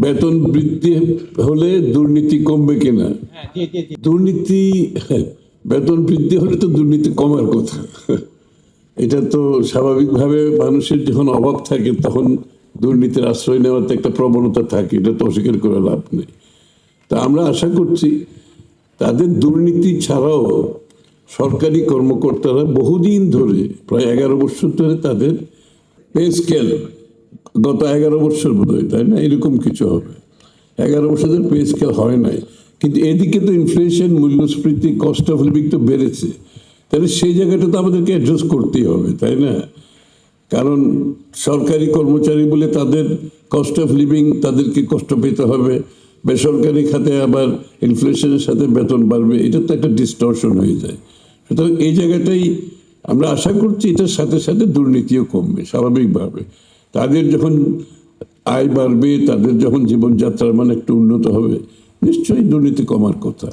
বেতন বৃদ্ধি হলে দুর্নীতি কমবে কিনা? দুর্নীতি, বেতন বৃদ্ধি হলে তো দুর্নীতি কমার কথা। এটা তো স্বাভাবিকভাবে মানুষের যখন অভাব থাকে তখন দুর্নীতির আশ্রয় নেওয়ার তো একটা প্রবণতা থাকে, এটা তো অস্বীকার করে লাভ নেই। তা আমরা আশা করছি তাদের দুর্নীতি ছাড়াও সরকারি কর্মকর্তারা বহুদিন ধরে, প্রায় 11 বছর ধরে তাদের পে স্কেল, গত 11 বছর বোধ হয়, তাই না, এরকম কিছু হবে, 11 বছরের পে স্কেল হয় নাই। কিন্তু এদিকে তো ইনফ্লেশন, মূল্যস্ফীতি, কস্ট অফ লিভিং তো বেড়েছে, তাহলে সেই জায়গাটা তো আমাদেরকে অ্যাডজাস্ট করতেই হবে, তাই না? কারণ সরকারি কর্মচারী বলে তাদের কস্ট অফ লিভিং, তাদেরকে কষ্ট পেতে হবে, বেসরকারি খাতে আবার ইনফ্লেশনের সাথে বেতন বাড়বে, এটা তো একটা ডিস্টরশন হয়ে যায়। সুতরাং এই জায়গাটাই আমরা আশা করছি এটার সাথে সাথে দুর্নীতিও কমবে স্বাভাবিকভাবে। তাদের যখন আয় বাড়বে, তাদের যখন জীবনযাত্রার মান একটু উন্নত হবে, নিশ্চয়ই দুর্নীতি কমার কথা।